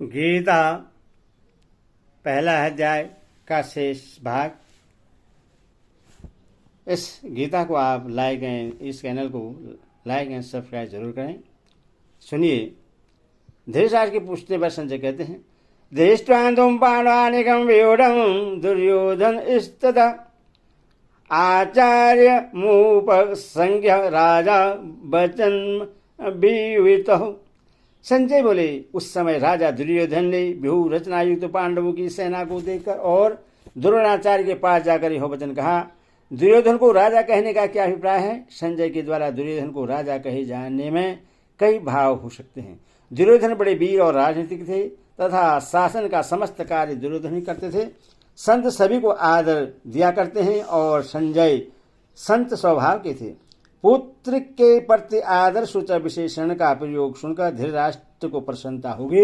गीता पहला अध्याय का शेष भाग। इस गीता को आप लाइक एंड इस चैनल को लाइक एंड सब्सक्राइब जरूर करें। सुनिए। धृतराष्ट्र के पूछने पर संजय कहते हैं, दृष्ट्वान्तं पाण्डवानीकं व्यूढं दुर्योधन इस्तदा आचार्य मुपसंज्ञ राजा वचन विवितः। संजय बोले, उस समय राजा दुर्योधन ने व्यूह रचना युक्त पांडवों की सेना को देखकर और द्रोणाचार्य के पास जाकर यह वचन कहा। दुर्योधन को राजा कहने का क्या अभिप्राय है? संजय के द्वारा दुर्योधन को राजा कहे जाने में कई भाव हो सकते हैं। दुर्योधन बड़े वीर और राजनीतिक थे तथा शासन का समस्त कार्य दुर्योधन ही करते थे। संत सभी को आदर दिया करते हैं और संजय संत स्वभाव के थे। पुत्र के प्रति आदर सूचक विशेषण का प्रयोग सुनकर धृतराष्ट्र को प्रसन्नता होगी।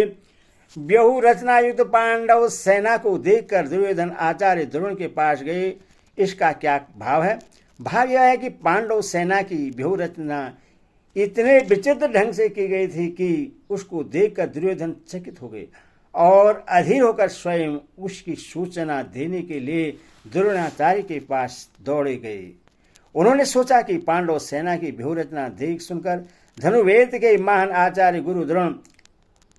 व्यूह रचना युक्त पांडव सेना को देखकर दुर्योधन आचार्य द्रोण के पास गए। इसका क्या भाव है? भाव यह है कि पांडव सेना की व्यूह रचना इतने विचित्र ढंग से की गई थी कि उसको देखकर दुर्योधन चकित हो गए और अधीर होकर स्वयं उसकी सूचना देने के लिए द्रोणाचार्य के पास दौड़े गए। उन्होंने सोचा कि पांडव सेना की व्यूह रचना देख सुनकर धनुर्वेद के महान आचार्य गुरु द्रोण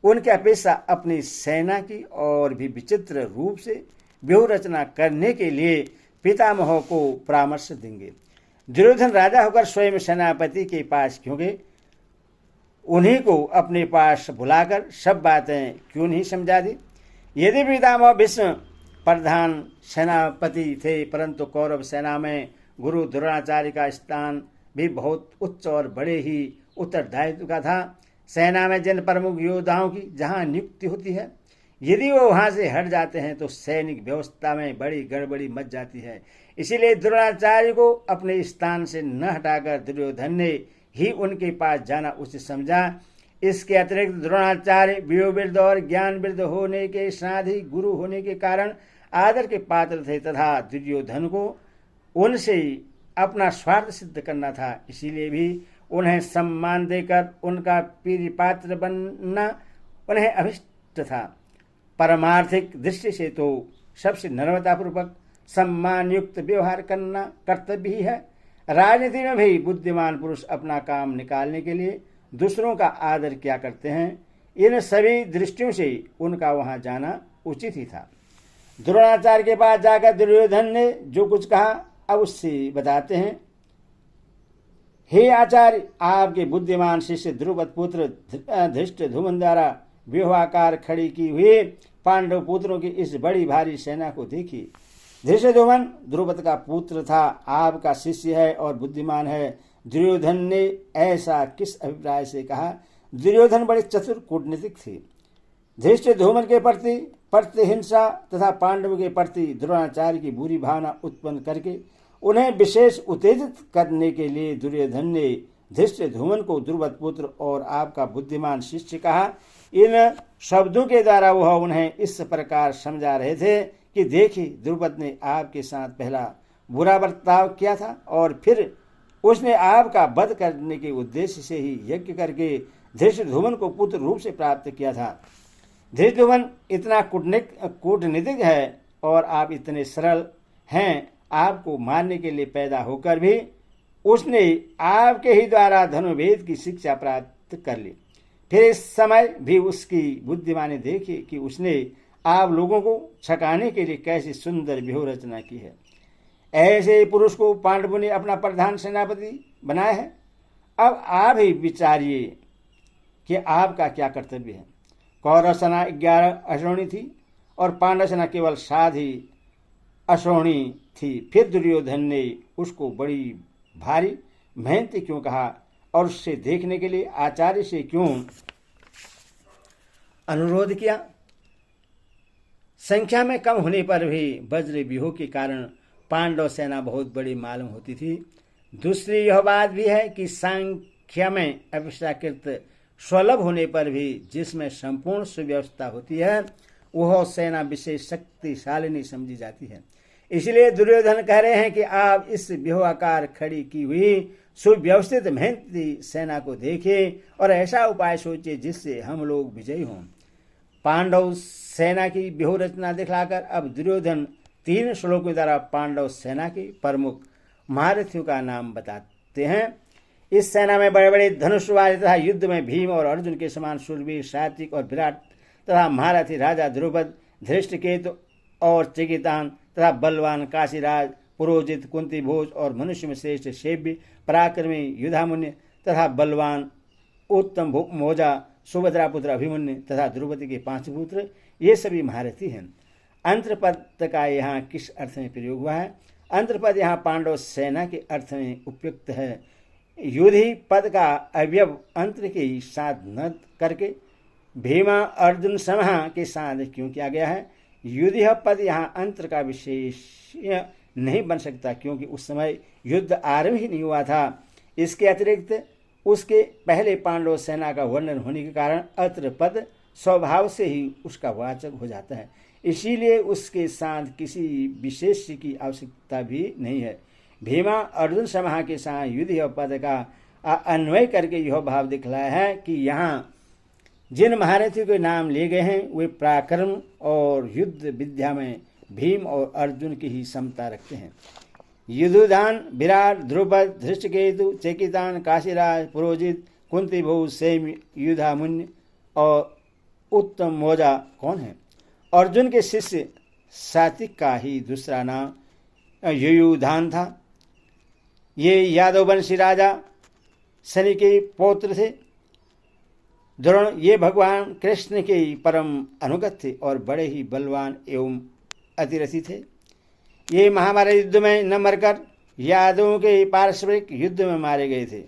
उनकी अपेक्षा अपनी सेना की और भी विचित्र रूप से व्यूह रचना करने के लिए पितामह को परामर्श देंगे। दुर्योधन राजा होकर स्वयं सेनापति के पास क्यों गए? उन्हीं को अपने पास बुलाकर सब बातें क्यों नहीं समझा दी? यदि पितामह भीष्म प्रधान सेनापति थे, परंतु कौरव सेना में गुरु द्रोणाचार्य का स्थान भी बहुत उच्च और बड़े ही उत्तरदायित्व का था। सेना में जिन प्रमुख योद्धाओं की जहां नियुक्ति होती है, यदि वो वहां से हट जाते हैं तो सैनिक व्यवस्था में बड़ी गड़बड़ी मच जाती है। इसीलिए द्रोणाचार्य को अपने स्थान से न हटाकर दुर्योधन ने ही उनके पास जाना उचित समझा। इसके अतिरिक्त द्रोणाचार्य व्यूहविद और ज्ञानविद होने के साथ ही गुरु होने के कारण आदर के पात्र थे तथा दुर्योधन को उनसे अपना स्वार्थ सिद्ध करना था। इसीलिए भी उन्हें सम्मान देकर उनका प्रिय पात्र बनना उन्हें अभिष्ट था। परमार्थिक दृष्टि से तो सबसे नम्रतापूर्वक सम्मान युक्त व्यवहार करना कर्तव्य ही है। राजनीति में भी बुद्धिमान पुरुष अपना काम निकालने के लिए दूसरों का आदर किया करते हैं। इन सभी दृष्टियों से उनका वहां जाना उचित ही था। द्रोणाचार्य के पास जाकर दुर्योधन ने जो कुछ कहा अब उससे बताते हैं। हे आचार्य, आपके बुद्धिमान शिष्य द्रुपद पुत्र धृष्टद्युम्न द्वारा व्यूहाकार खड़ी की हुई पांडव पुत्रों की इस बड़ी भारी सेना को देखिए। धृष्टद्युम्न द्रुपद का पुत्र था, आपका शिष्य है और बुद्धिमान है। दुर्योधन ने ऐसा किस अभिप्राय से कहा? दुर्योधन बड़े चतुर कूटनीतिक थे। धृष्टद्युम्न के प्रति प्रतिहिंसा तथा पांडव के प्रति द्रोणाचार्य की बुरी भावना उत्पन्न करके उन्हें विशेष उत्तेजित करने के लिए दुर्योधन ने धृष्टद्युम्न को द्रुपद पुत्र और आपका बुद्धिमान शिष्य कहा। इन शब्दों के द्वारा वह उन्हें इस प्रकार समझा रहे थे कि देखिए, द्रुपद ने आपके साथ पहला बुरा बर्ताव किया था और फिर उसने आपका वध करने के उद्देश्य से ही यज्ञ करके धृष्टद्युम्न को पुत्र रूप से प्राप्त किया था। धृष्टद्युम्न इतना कूटनीतिक है और आप इतने सरल हैं। आपको मारने के लिए पैदा होकर भी उसने आपके ही द्वारा धनुर्वेद की शिक्षा प्राप्त कर ली। फिर इस समय भी उसकी बुद्धिमानी देखिए कि उसने आप लोगों को छकाने के लिए कैसी सुंदर व्यूह रचना की है। ऐसे पुरुष को पांडवों ने अपना प्रधान सेनापति बनाया है। अब आप ही विचारिए कि आपका क्या कर्तव्य है। कौरव सेना 11 अश्रोणी थी और पांडव सेना केवल 7 ही अश्रोणी थी। फिर दुर्योधन ने उसको बड़ी भारी मेहनती क्यों कहा और उससे देखने के लिए आचार्य से क्यों अनुरोध किया? संख्या में कम होने पर भी वज्र व्यूह के कारण पांडव सेना बहुत बड़ी मालूम होती थी। दूसरी यह बात भी है कि संख्या में अपेक्षाकृत सुलभ होने पर भी जिसमें संपूर्ण सुव्यवस्था होती है वह सेना विशेष शक्तिशालिनी समझी जाती है। इसलिए दुर्योधन कह रहे हैं कि आप इस व्यूहाकार खड़ी की हुई सुव्यवस्थित मेहनती सेना को देखिए और ऐसा उपाय सोचिए जिससे हम लोग विजयी हों। पांडव सेना की व्यूह रचना दिखलाकर अब दुर्योधन 3 श्लोकों द्वारा पांडव सेना के प्रमुख महारथियों का नाम बताते हैं। इस सेना में बड़े बड़े धनुषवादी तथा युद्ध में भीम और अर्जुन के समान शूरवीर, सात्विक और विराट तथा महारथी राजा द्रुपद, धृष्टकेतु और चिकितान तथा बलवान काशीराज, पुरोजित, कुंती भोज और मनुष्य में श्रेष्ठ सेव्य, पराक्रमी युधामुन्य तथा बलवान उत्तम मोजा, सुभद्रा पुत्र अभिमन्यु तथा द्रौपदी के 5 पुत्र, ये सभी महारथी हैं। अंतरपद का यहाँ किस अर्थ में प्रयोग हुआ है? अंतरपद यहाँ पांडव सेना के अर्थ में उपयुक्त है। युधि पद का अवयव अंतर के साथ न करके भीमा अर्जुन समहा के साथ क्यों किया गया है? युधि पद यहाँ अंतर का विशेष नहीं बन सकता, क्योंकि उस समय युद्ध आरंभ ही नहीं हुआ था। इसके अतिरिक्त उसके पहले पांडव सेना का वर्णन होने के कारण अत्र पद स्वभाव से ही उसका वाचक हो जाता है, इसीलिए उसके साथ किसी विशेष की आवश्यकता भी नहीं है। भीमा अर्जुन समाह के साथ युधि पद का अन्वय करके यह भाव दिखलाया है कि यहाँ जिन महारथियों के नाम लिए गए हैं वे पराक्रम और युद्ध विद्या में भीम और अर्जुन की ही समता रखते हैं। युधुदान, विराट, द्रुपद, धृष्टकेतु, चेकितान, काशीराज, पुरोजित, कुंती भोज, सेम, युधामुन्य और उत्तम मौजा कौन है? अर्जुन के शिष्य सात्विक का ही दूसरा नाम युयुधान था। ये यादववंशी राजा शनि के पौत्र थे। द्रोण ये भगवान कृष्ण के परम अनुगत थे और बड़े ही बलवान एवं अतिरथी थे। ये महाभारत युद्ध में न मरकर यादवों के पारस्परिक युद्ध में मारे गए थे।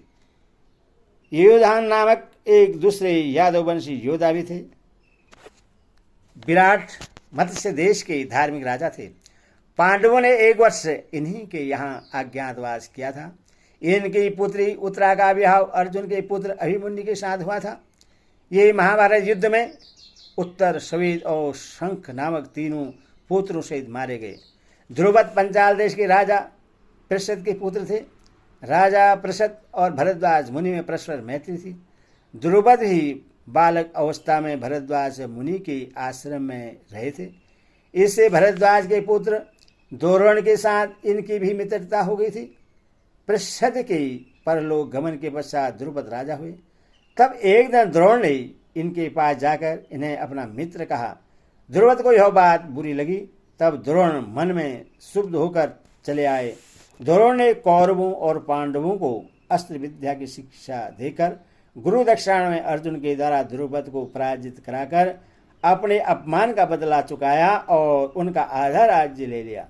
युयुधान नामक एक दूसरे यादववंशी योद्धा भी थे। विराट मत्स्य देश के धार्मिक राजा थे। पांडवों ने 1 वर्ष इन्हीं के यहाँ अज्ञातवास किया था। इनकी पुत्री उत्तरा का विवाह अर्जुन के पुत्र अभिमन्यु के साथ हुआ था। ये महाभारत युद्ध में उत्तर, श्वेत और शंख नामक 3 पुत्रों सहित मारे गए। द्रुपद पंचाल देश के राजा पृषद के पुत्र थे। राजा पृषद और भरद्वाज मुनि में परस्पर मैत्री थी। द्रुपद ही बालक अवस्था में भरद्वाज मुनि के आश्रम में रहे थे। इससे भरद्वाज के पुत्र द्रोण के साथ इनकी भी मित्रता हो गई थी। पृषद के परलोक गमन के पश्चात द्रुपद राजा हुए। तब एक दिन द्रोण ने इनके पास जाकर इन्हें अपना मित्र कहा। द्रुपद को यह बात बुरी लगी। तब द्रोण मन में क्षुब्ध होकर चले आए। द्रोण ने कौरवों और पांडवों को अस्त्र विद्या की शिक्षा देकर गुरु दक्षिणा में अर्जुन के द्वारा द्रुपद को पराजित कराकर अपने अपमान का बदला चुकाया और उनका आधा राज्य ले लिया।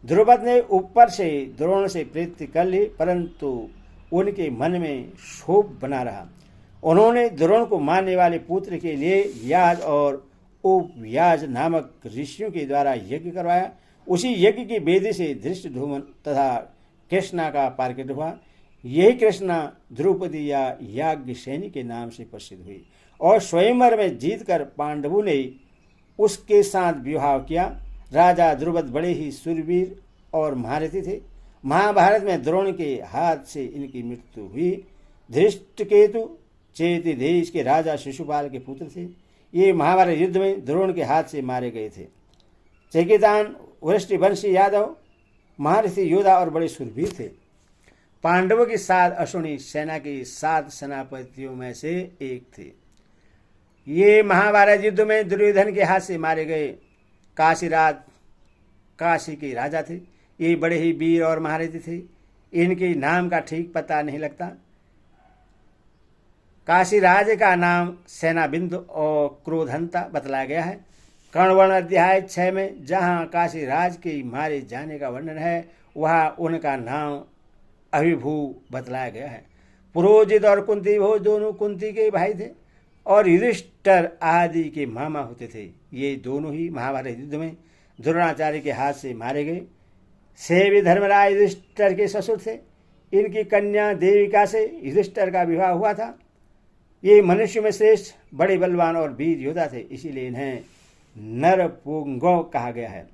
द्रुपद ने ऊपर से द्रोण से प्रीति कर ली, परंतु उनके मन में क्षोभ बना रहा। उन्होंने द्रोण को मारने वाले पुत्र के लिए याज और उपयाज नामक ऋषियों के द्वारा यज्ञ करवाया। उसी यज्ञ की वेदी से धृष्टद्युम्न तथा कृष्णा का पार्कट हुआ। यही कृष्णा द्रौपदी या याज्ञसेनी के नाम से प्रसिद्ध हुई और स्वयंवर में जीतकर पांडवों ने उसके साथ विवाह किया। राजा द्रुपद बड़े ही शूरवीर और महारथी थे। महाभारत में द्रोण के हाथ से इनकी मृत्यु हुई। धृष्टकेतु चेति देश के राजा शिशुपाल के पुत्र थे। ये महाभारत युद्ध में द्रोण के हाथ से मारे गए थे। चेकितान वृष्टिवंशी यादव महारथी योद्धा और बड़े शूरवीर थे। पांडवों की 7 अश्विनी सेना के 7 सेनापतियों में से एक थे। ये महाभारत युद्ध में दुर्योधन के हाथ से मारे गए। काशीराज काशी के राजा थे। ये बड़े ही वीर और महारथी थे। इनके नाम का ठीक पता नहीं लगता। काशीराज का नाम सेनाबिंदु और क्रोधंता बतलाया गया है। कर्णवर्ण अध्याय 6 में जहाँ काशीराज के मारे जाने का वर्णन है, वहाँ उनका नाम अभिभू बतलाया गया है। पुरोजित और कुंती भोज दोनों कुंती के भाई थे और युधिष्ठिर आदि के मामा होते थे। ये दोनों ही महाभारत युद्ध में द्रोणाचार्य के हाथ से मारे गए। सेवी धर्मराज युधिष्ठिर के ससुर थे। इनकी कन्या देविका से युधिष्ठिर का विवाह हुआ था। ये मनुष्य में श्रेष्ठ, बड़े बलवान और वीर योद्धा थे, इसीलिए इन्हें नरपुंगव कहा गया है।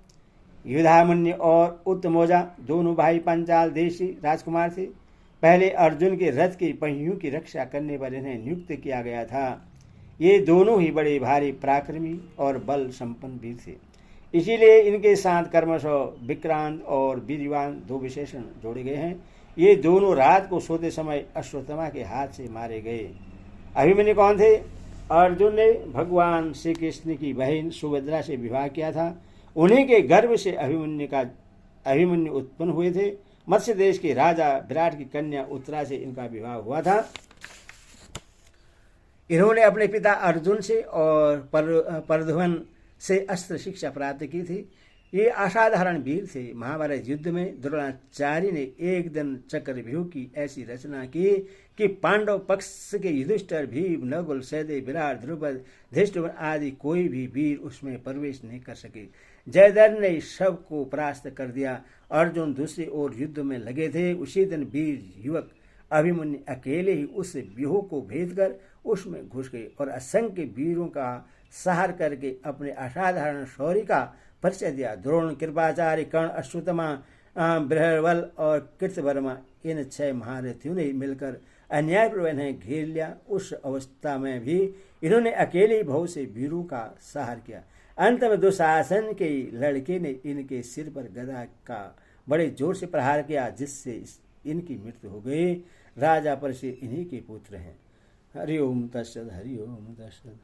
युधामुन्य और उत्तमौजा दोनों भाई पंचाल देशी राजकुमार थे। पहले अर्जुन के रथ की पहियों की रक्षा करने पर इन्हें नियुक्त किया गया था। ये दोनों ही बड़े भारी पराक्रमी और बल संपन्न वीर थे। इसीलिए इनके साथ कर्मशः विक्रांत और वीरवान दो विशेषण जोड़े गए हैं। ये दोनों रात को सोते समय अश्वत्थामा के हाथ से मारे गए। अभिमन्यु कौन थे? अर्जुन ने भगवान श्री कृष्ण की बहन सुभद्रा से विवाह किया था। उन्हीं के गर्भ से अभिमन्यु उत्पन्न हुए थे। मत्स्य देश के राजा विराट की कन्या उत्तरा से इनका विवाह हुआ था। इन्होंने अपने पिता अर्जुन से और परध्वन से अस्त्र शिक्षा प्राप्त की थी। ये असाधारण वीर थे। महाभारत युद्ध में द्रोणाचार्य ने एक दिन चक्रव्यूह की ऐसी रचना की कि पांडव पक्ष के युधिष्ठिर, भीम, नकुल, सहदेव, विराट, द्रुपद, धृष्टद्युम्न आदि कोई भी वीर उसमें प्रवेश नहीं कर सके। जयद्रथ ने सबको परास्त कर दिया। अर्जुन दूसरी ओर युद्ध में लगे थे। उसी दिन वीर युवक अभिमन्यु अकेले ही उस व्यूह को भेद कर उसमें घुस गए और असंख्य वीरों का सहार करके अपने असाधारण शौर्य का परिचय दिया। द्रोण, कृपाचार्य, कर्ण, अश्वत्थामा, बृहद्बल और कृतवर्मा इन 6 महारथियों ने मिलकर अन्यायपूर्वक इन्हें घेर लिया। उस अवस्था में भी इन्होंने अकेले बहुत से वीरों का सहार किया। अंत में दुशासन के लड़के ने इनके सिर पर गदा का बड़े जोर से प्रहार किया, जिससे इनकी मृत्यु हो गई। राजा परशुराम इन्हीं के पुत्र हैं। हरि ओम तत्सत, हरि ओम तत्सत।